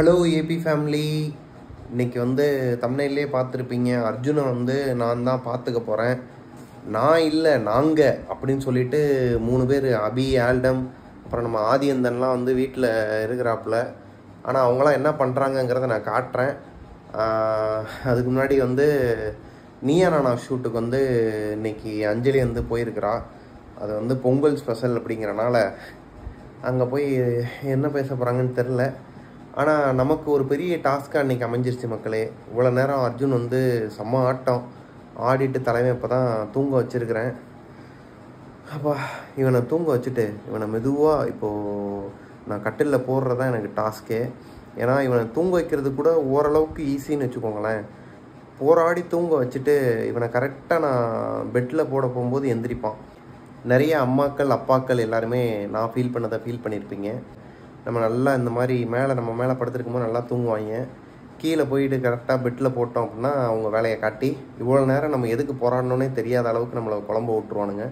Hello AB family. இன்றைக்கி வந்து தம்ப்நெயிலே பார்த்துருப்பீங்க. அர்ஜுனை வந்து நான் தான் பார்த்துக்க போகிறேன். நான் இல்லை நாங்கள் அப்படின்னு சொல்லிட்டு 3 பேர், அபி, ஆல்டம், அப்புறம் நம்ம ஆதியந்தன்லாம் வந்து வீட்டில் இருக்கிறாப்புல. ஆனால் அவங்களாம் என்ன பண்ணுறாங்கங்கிறத நான் காட்டுறேன். அதுக்கு முன்னாடி வந்து நீயா நானா ஷூட்டுக்கு வந்து இன்றைக்கி அஞ்சலி வந்து போயிருக்கிறா. அது வந்து பொங்கல் ஸ்பெஷல் அப்படிங்கிறனால அங்கே போய் என்ன பேச போகிறாங்கன்னு தெரில. ஆனால் நமக்கு ஒரு பெரிய டாஸ்க்காக அன்றைக்கி அமைஞ்சிருச்சு மக்களே. இவ்வளோ நேரம் அர்ஜுன் வந்து செம்ம ஆட்டம் ஆடிட்டு தலைமை இப்போ தான் தூங்க வச்சுருக்கிறேன். அப்பா, இவனை தூங்க வச்சுட்டு இவனை மெதுவாக இப்போது நான் கட்டிலில் போடுறதான் எனக்கு டாஸ்க்கே. ஏன்னா இவனை தூங்க வைக்கிறது கூட ஓரளவுக்கு ஈஸின்னு வச்சுக்கோங்களேன். போராடி தூங்க வச்சுட்டு இவனை கரெக்டாக நான் பெட்டில் போட போகும்போது எந்திரிப்பான். நிறைய அம்மாக்கள் அப்பாக்கள் எல்லாருமே நான் ஃபீல் பண்ணதை ஃபீல் பண்ணியிருப்பீங்க. நம்ம நல்லா இந்த மாதிரி நம்ம மேலே படுத்துருக்கும்போது நல்லா தூங்குவாங்க. கீழே போயிட்டு கரெக்டாக பெட்டில் போட்டோம் அப்படின்னா அவங்க வேலையை காட்டி இவ்வளோ நேரம் நம்ம எதுக்கு போராடணுன்னே தெரியாத அளவுக்கு நம்மளை குழம்ப விட்டுருவானுங்க.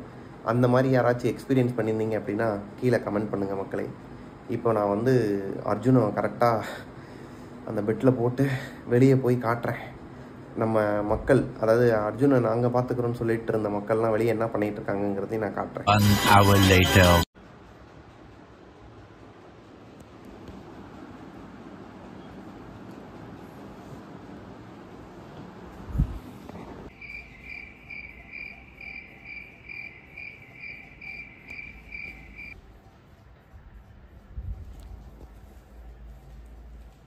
அந்த மாதிரி யாராச்சும் எக்ஸ்பீரியன்ஸ் பண்ணியிருந்தீங்க அப்படின்னா கீழே கமெண்ட் பண்ணுங்கள் மக்களே. இப்போ நான் வந்து அர்ஜுனை கரெக்டாக அந்த பெட்டில் போட்டு வெளியே போய் காட்டுறேன். நம்ம மக்கள், அதாவது அர்ஜுனை நாங்கள் பார்த்துக்குறோன்னு சொல்லிட்டு இருந்த மக்கள்லாம் வெளியே என்ன பண்ணிகிட்டு இருக்காங்கங்கிறதையும் நான் காட்டுறேன்.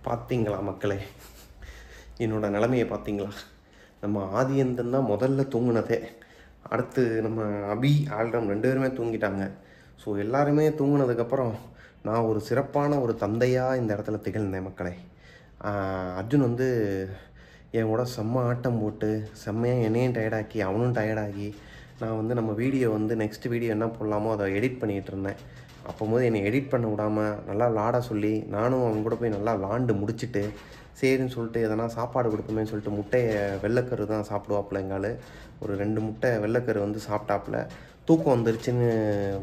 பார்த்தீங்களா மக்களே, என்னோட நிலைமையை பார்த்தீங்களா? நம்ம ஆதியந்தன் தான் முதல்ல தூங்குனதே. அடுத்து நம்ம அபி, ஆல்ரம் 2 பேருமே தூங்கிட்டாங்க. ஸோ எல்லாருமே தூங்கினதுக்கப்புறம் நான் ஒரு சிறப்பான ஒரு தந்தையாக இந்த இடத்துல திகழ்ந்தேன் மக்களே. அர்ஜுன் வந்து என் கூட செம்ம ஆட்டம் போட்டு செம்மையாக என்னையும் டயர்டாக்கி அவனும் டயர்டாகி நான் வந்து நம்ம வீடியோ வந்து நெக்ஸ்ட் வீடியோ என்ன போடலாமோ அதை எடிட் பண்ணிகிட்டு இருந்தேன். அப்போது என்னை எடிட் பண்ண விடாமல் நல்லா விளாட சொல்லி நானும் அவங்க கூட போய் நல்லா விளாண்டு முடிச்சுட்டு சரின்னு சொல்லிட்டு எதனா சாப்பாடு கொடுப்போமேன்னு சொல்லிட்டு முட்டையை வெள்ளைக்கரு தான் சாப்பிடுவாப்புல. எங்கால் ஒரு 2 முட்டை வெள்ளைக்கரு வந்து சாப்பிட்டாப்புல. தூக்கம் வந்துருச்சுன்னு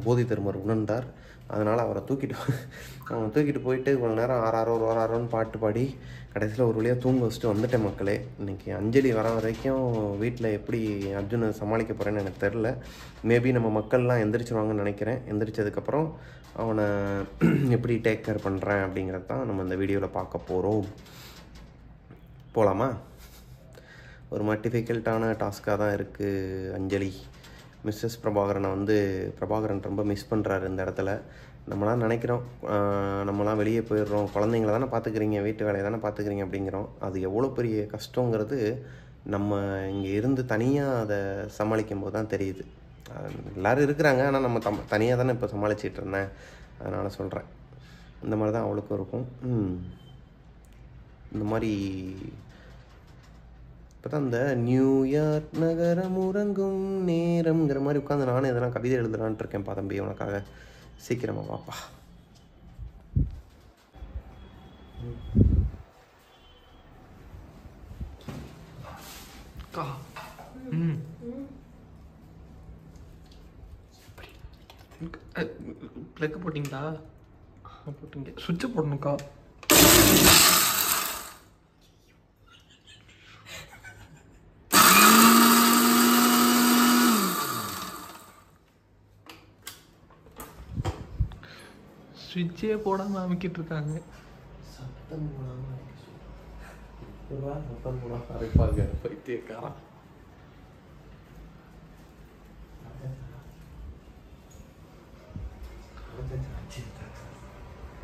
போதி தருமர் உணர்ந்தார். அதனால் அவரை தூக்கிட்டு போயிட்டு இவ்வளோ நேரம் ஆறாரோன்னு பாட்டு பாடி கடைசியில் ஒரு வழியாக தூங்க வச்சுட்டு வந்துட்டேன் மக்களே. இன்றைக்கி அஞ்சலி வர வரைக்கும் வீட்டில் எப்படி அர்ஜுனை சமாளிக்க போகிறேன்னு எனக்கு தெரில. மேபி நம்ம மக்கள்லாம் எந்திரிச்சிருவாங்கன்னு நினைக்கிறேன். எந்திரிச்சதுக்கப்புறம் அவனை எப்படி டேக் கேர் பண்ணுறேன் அப்படிங்கிறது தான் நம்ம இந்த வீடியோவில் பார்க்க போகிறோம். போகலாமா? ஒரு டிஃபிகல்ட்டான டாஸ்க்காக தான் இருக்குது. அஞ்சலி மிஸ்ஸஸ் பிரபாகரனை வந்து பிரபாகரன் ரொம்ப மிஸ் பண்ணுறாரு இந்த இடத்துல. நம்மளாம் நினைக்கிறோம் நம்மளாம் வெளியே போயிடுறோம், குழந்தைங்கள தானே பார்த்துக்கிறீங்க, வீட்டு வேலையை தானே பார்த்துக்கிறீங்க அப்படிங்கிறோம். அது எவ்வளோ பெரிய கஷ்டங்கிறது நம்ம இங்கே இருந்து தனியாக அதை சமாளிக்கும் போது தான் தெரியுது. எல்லோரும் இருக்கிறாங்க, ஆனால் நம்ம தனியாக தானே இப்போ சமாளிச்சிட்டு இருந்தேன். அதனால் சொல்கிறேன், இந்த மாதிரி தான் அவளுக்கும் இருக்கும். இந்த மாதிரி இப்போ தான் இந்த நியூயார்க் நகரம் உறங்கும் நேரம்ங்கிற மாதிரி உட்காந்து நானும் எதனா கவிதை எழுதலான்ட்டு இருக்கேன். தம்பி உனக்காக சீக்கிரமா வாப்பா. பிளக் போட்டிங்களா? போட்டிங்க. சுவிட்சை போடணுக்கா. சுவிட்சே போடாமல் அமைக்கிட்டு இருக்காங்க. சத்தம் போடாமல் அரைப்பாங்க பைத்தியக்காரன்.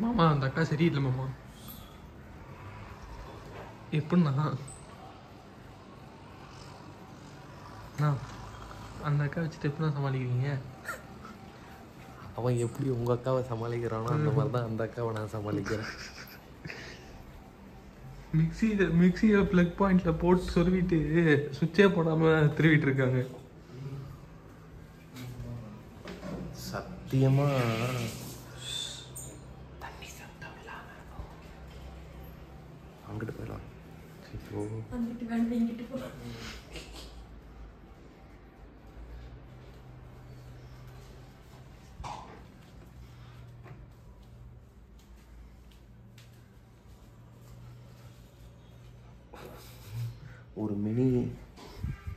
மாமா அந்த அக்கா சரியில்லை மாமா. எப்படின்னா அந்த அக்கா வச்சுட்டு எப்படின்னா சமாளிக்கிறீங்க? அவன் எப்படி உங்கள் அக்காவை சமாளிக்கிறானோ அந்த மாதிரி தான் அந்த அக்காவை நான் சமாளிக்கிறேன். மிக்சியை ப்ளக் பாயிண்டில் போட்டு சொருவிட்டு சுவிட்சே போடாமல் திருவிட்டு இருக்காங்க. சத்தியமாக தண்ணி சத்தம் இல்லாமல் அங்கிட்டு போயிடலாம்.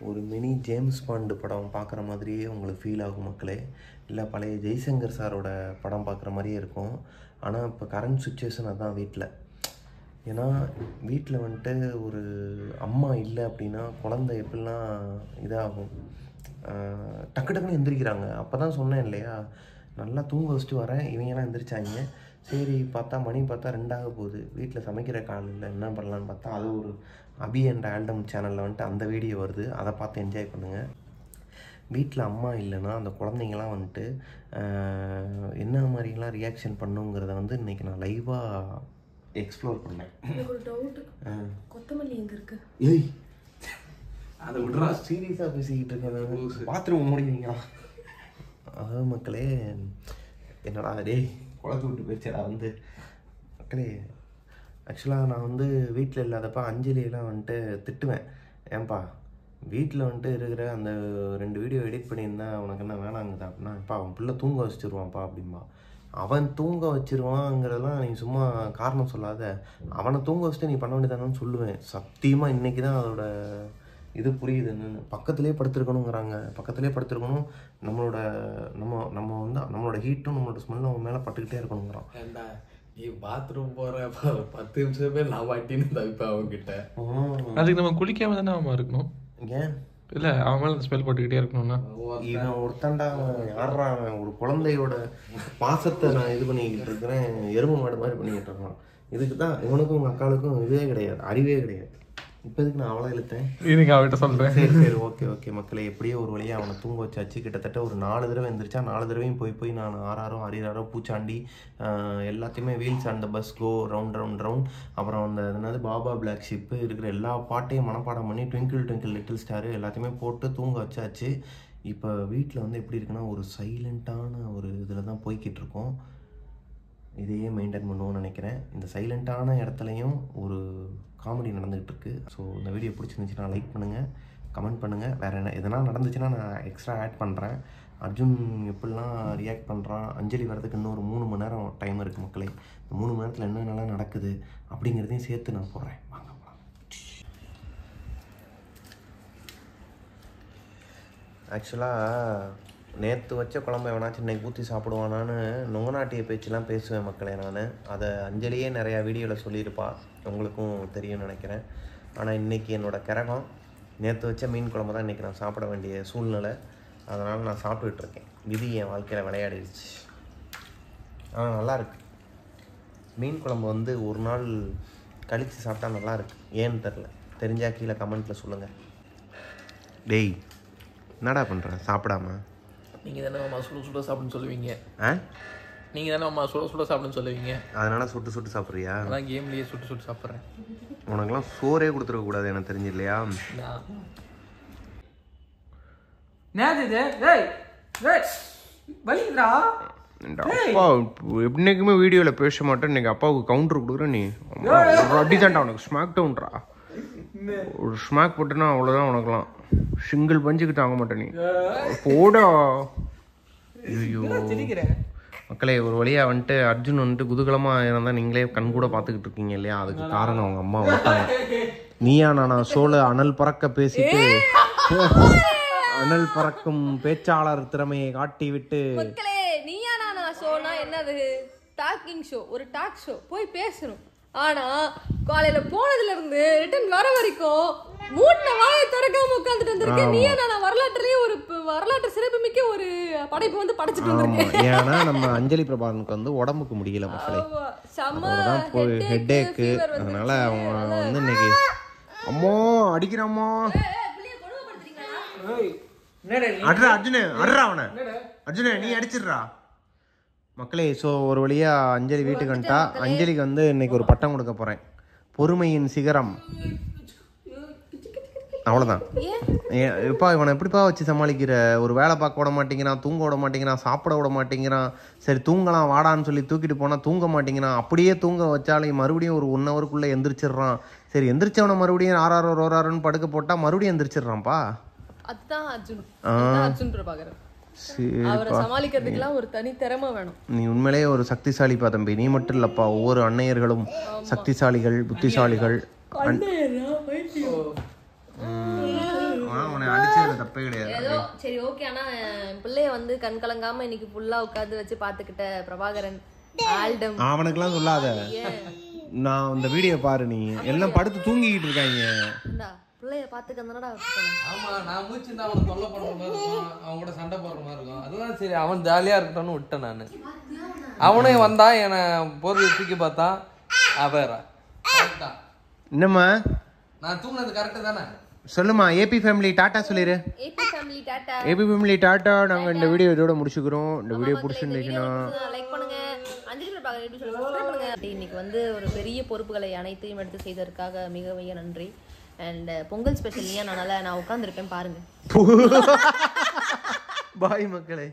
ஒரு மினி ஜேம்ஸ் பாண்டு படம் பார்க்குற மாதிரியே உங்களுக்கு ஃபீல் ஆகும் மக்களே. இல்லை பழைய ஜெய்சங்கர் சாரோட படம் பார்க்குற மாதிரியே இருக்கும். ஆனால் இப்போ கரண்ட் சுச்சுவேஷன் அதுதான் வீட்டில். ஏன்னா வீட்டில் வந்துட்டு ஒரு அம்மா இல்லை அப்படின்னா குழந்தை எப்படிலாம் இதாகும், டக்கு டக்குன்னு எந்திரிக்கிறாங்க. அப்போ தான் சொன்னேன் இல்லையா, நல்லா தூங்க வச்சுட்டு வரேன், இவங்கெல்லாம் எந்திரிச்சாங்க. சரி பார்த்தா மணி பார்த்தா 2 ஆக போகுது, வீட்டில் சமைக்கிற கால் இல்லை, என்ன பண்ணலான்னு பார்த்தா அது ஒரு அபி அண்ட் ஆல்டம் சேனலில் வந்துட்டு அந்த வீடியோ வருது, அதை பார்த்து என்ஜாய் பண்ணுங்கள். வீட்டில் அம்மா இல்லைன்னா அந்த குழந்தைங்களாம் வந்துட்டு என்ன மாதிரிலாம் ரியாக்ஷன் பண்ணுங்கிறத வந்து இன்றைக்கி நான் லைவாக எக்ஸ்ப்ளோர் பண்ணேன். ஒரு டவுட், கொத்தமல்லி எங்கே இருக்கு? ஏய் அதை விட்றா, சீரியஸாக பேசிக்கிட்டு இருக்கேன். பாத்ரூம் முடிவீங்களா? அதாவது மக்களே, என்னடா டே குழந்தை விட்டு போயிடுச்சடா வந்து மக்களே. ஆக்சுவலாக நான் வந்து வீட்டில் இல்லாதப்ப அஞ்சலியெல்லாம் வந்துட்டு திட்டுவேன். ஏன்பா வீட்டில் வந்துட்டு இருக்கிற அந்த 2 வீடியோ எடிட் பண்ணியிருந்தா உனக்கு என்ன வேணாங்குதா அப்படின்னா, இப்போ அவன் பிள்ளை தூங்க வச்சுருவான்ப்பா அப்படின்பா. அவன் தூங்க வச்சிருவாங்கிறதெல்லாம் நீ சும்மா காரணம் சொல்லாத, அவனை தூங்க வச்சுட்டு நீ பண்ண வேண்டியதானு சொல்லுவேன். சத்தியமாக இன்றைக்கி தான் அதோட இது புரியுது. என்னென்னு பக்கத்துலேயே படுத்துருக்கணுங்கிறாங்க, பக்கத்துலேயே படுத்துருக்கணும். நம்ம வந்து நம்மளோட ஹீட்டும் நம்மளோட ஸ்மெல்லும் அவன் மேலே பட்டுக்கிட்டே இருக்கணுங்கிறான். ஏண்டா நீ பாத்ரூம் போற 10 நிமிஷமே நான் வாட்டின்னு தவிப்பேன் அவன்கிட்ட. அதுக்கு நம்ம குளிக்காம தானே அவன் இருக்கணும். ஏன் இல்லை அவன் மேலே ஸ்மெல் போட்டுக்கிட்டே இருக்கணும்னா இவன் ஒருத்தண்டா யாடுறான், ஒரு குழந்தையோட பாசத்தை நான் இது பண்ணிக்கிட்டு இருக்கிறேன், எருமை மாடு மாதிரி பண்ணிக்கிட்டு இருக்கான். இதுக்கு தான் இவனுக்கும் உங்கள் அக்காளுக்கும் இதே கிடையாது, அறிவே கிடையாது. இப்போ இதுக்கு நான் அவ்வளோ இழுத்தேன், இதுக்கு அவன்கிட்ட சொல்கிறேன். சரி ஓகே மக்களே, எப்படியோ ஒரு வழியாக அவனை தூங்க வச்சாச்சு. கிட்டத்தட்ட ஒரு 4 தடவை எந்திரிச்சா, 4 தடவையும் போய் நான் ஆறாரோ பூச்சாண்டி எல்லாத்தையுமே wheels and the bus go round. அப்புறம் அந்த என்னது பாபா பிளாக் ஷிப்பு இருக்கிற எல்லா பாட்டையும் மனப்பாடம் பண்ணி ட்விங்கிள் லிட்டில் ஸ்டாரு எல்லாத்தையுமே போட்டு தூங்க வச்சாச்சு. இப்போ வீட்டில் வந்து எப்படி இருக்குன்னா ஒரு சைலண்ட்டான ஒரு இதில் தான் போய்கிட்டு இருக்கோம். இதையே மெயின்டைன் பண்ணுவோன்னு நினைக்கிறேன். இந்த சைலண்ட்டான இடத்துலையும் ஒரு காமெடி நடந்துகிட்டு இருக்கு. ஸோ இந்த வீடியோ பிடிச்சிருந்துச்சுன்னா லைக் பண்ணுங்கள், கமெண்ட் பண்ணுங்கள். வேறு என்ன எதனா நடந்துச்சுன்னா நான் எக்ஸ்ட்ரா ஆட் பண்ணுறேன். அர்ஜுன் எப்படிலாம் ரியாக்ட் பண்ணுறான், அஞ்சலி வரதுக்கு இன்னொரு 3 மணி நேரம் டைம் இருக்குது மக்களே. இந்த 3 மணி நேரத்தில் என்னென்னலாம் நடக்குது அப்படிங்கிறதையும் சேர்த்து நான் போடுறேன். வாங்க ஆக்சுவலாக நேற்று வச்ச குழம்பு வேணாச்சும் இன்னைக்கு ஊற்றி சாப்பிடுவானான்னு நொங்கநாட்டிய பேச்செலாம் பேசுவேன் மக்களே. நான் அதை அஞ்சலியே நிறையா வீடியோவில் சொல்லியிருப்பா, உங்களுக்கும் தெரியும்னு நினைக்கிறேன். ஆனால் இன்றைக்கி என்னோடய கரகம் நேற்று வச்ச மீன் குழம்பு தான் இன்றைக்கி நான் சாப்பிட வேண்டிய சூழ்நிலை. அதனால் நான் சாப்பிட்டுட்ருக்கேன். விதி என் வாழ்க்கையில் விளையாடிடுச்சு. ஆனால் நல்லாயிருக்கு. மீன் குழம்பு வந்து ஒரு நாள் கழித்து சாப்பிட்டா நல்லாயிருக்கு. ஏன்னு தெரிஞ்சால் கீழே கமெண்ட்டில் சொல்லுங்கள். டேய் என்னடா பண்ணுற சாப்பிடாம? நீங்கள் தானே அம்மா சுட சாப்பிடுன்னு சொல்லுவீங்க. நீங்கள் தானே அம்மா சுட சாப்பிடுன்னு சொல்லுவீங்க. அதனால் சுட்டு சாப்பிட்றியா? அதான் கேம்லேயே சுட்டு சாப்பிட்றேன். உனக்கெல்லாம் சோறே கொடுத்துருக்கக்கூடாது, எனக்கு தெரிஞ்சு இல்லையா? அப்பா எப்படிக்குமே வீடியோவில் பேச மாட்டேன். இன்னைக்கு அப்பாவுக்கு கவுண்டர் கொடுக்குறேன். நீ அடிதான்டா உனக்கு ஸ்மாக் டவுன்ரா. ஒரு ஸ்மாக் போட்டுனா அவ்வளோதான் உனக்குலாம். சிங்கிள் பஞ்சுக்கு தாங்க மாட்டேன் நீ போடா. ஐயோ மக்களே, ஒரு வழியாக வந்துட்டு அர்ஜுன் வந்துட்டு குதூகலமாக இருந்தால் நீங்களே கண் கூட பார்த்துக்கிட்டு இருக்கீங்க இல்லையா? அதுக்கு காரணம் அவங்க அம்மா வந்துட்டாங்க. நீயா நானா சோழ அனல் பறக்க பேசிட்டு அனல் பறக்கும் பேச்சாளர் திறமையை காட்டி விட்டு. மக்களே, நீயா நானா ஷோனா என்னது? டாக்கிங் ஷோ, ஒரு டாக் ஷோ, போய் பேசணும். ஆனா காலையில போனதுல இருந்து ரிட்டர்ன் வர வரைக்கும் மூட்டை வாயை திறக்காம உட்கார்ந்துட்டு வந்திருக்கேன். நீயா நானா வரலாற்றுலயே ஒரு வரலாற்று சிறப்புமிக்க ஒரு படைப்பு வந்து படைச்சிட்டு வந்திருக்கேன். ஏன்னா நம்ம அஞ்சலி பிரபாகரனுக்கு வந்து உடம்புக்கு முடியல மக்களே, ஹெட்டேக்கு. அதனால அவங்க வந்து இன்னைக்கு அம்மா அடிக்கிறாம்மா. அர்ஜுனே நீ அடிச்சிடுறா மக்களே. ஸோ ஒரு வழியாக அஞ்சலி வீட்டுக்கு வந்துட்டா. அஞ்சலிக்கு வந்து இன்னைக்கு ஒரு பட்டம் கொடுக்க போகிறேன், பொறுமையின் சிகரம். அவ்வளோதான். எப்பா இவனை எப்படிப்பா வச்சு சமாளிக்கிற? ஒரு வேலை பார்க்க விட மாட்டேங்கிறான், தூங்க விட மாட்டேங்கிறான், சாப்பிட விட மாட்டேங்கிறான். சரி தூங்கலாம் வாடான்னு சொல்லி தூக்கிட்டு போனால் தூங்க மாட்டேங்கிறான். அப்படியே தூங்க வச்சாலும் மறுபடியும் ஒரு 1 ஹவருக்குள்ளே எந்திரிச்சிடுறான். சரி எந்திரிச்சவனை மறுபடியும் ஆறாரோன்னு படுக்க போட்டால் மறுபடியும் எந்திரிச்சிடுறான்ப்பா. அதுதான் அர்ஜுன் பிரபாகரன். அவரை சமாளிக்கிறதுக்குலாம் ஒரு தனி திறமை வேணும். நீ உண்மையிலேயே ஒரு சக்திசாலிப்பா தம்பி. நீ மட்டும் இல்லப்பா, ஒவ்வொரு அன்னையர்களும் சக்திசாலிகள், புத்திசாலிகள். தப்பே கிடையாது. ஏதோ சரி ஓகே. ஆனா என் பிள்ளைய வந்து கண் கலங்காம இன்னைக்கு ஃபுல்லா உட்காந்து வச்சு பாத்துக்கிட்ட பிரபாகரன் ஆல்டம் அவனுக்குலாம் சொல்லாத. நான் இந்த வீடியோ பாரு, நீ எல்லாம் படுத்து தூங்கிக்கிட்டு இருக்காங்க. பிள்ளைய பாத்துக்கறதுனாடா. ஆமா, நான் மூச்சுன்னா அவனை தொல்லை பண்ற மாதிரி இருக்கும், அவன் கூட சண்டை போடுற மாதிரி இருக்கும். அதுதான் சரி, அவன் ஜாலியா இருக்கட்டும்னு விட்டேன் நானு. அவனே வந்தா என்னை பொருள் தூக்கி பார்த்தான். அவரா என்னம்மா நான் தூங்கினது கரெக்டு தானே? சொல்லுமா. ஏபி ஃபேமிலி டாட்டா சொல்லிரு. AB family tata. AB family tata. நாங்கள் இந்த வீடியோ இதோட முடிச்சுக்கிறோம். இந்த வீடியோ பிடிச்சிருந்துச்சுன்னா லைக் பண்ணுங்க, சப்ஸ்கிரைப் பண்ணுங்க. இன்னைக்கு வந்து ஒரு பெரிய பொறுப்புகளை அனைத்தையும் எடுத்து செய்ததற்காக மிக மிக நன்றி. அண்ட் பொங்கல் ஸ்பெஷல் நான் உட்காந்துருக்கேன் பாருங்க. பாய் மக்களே.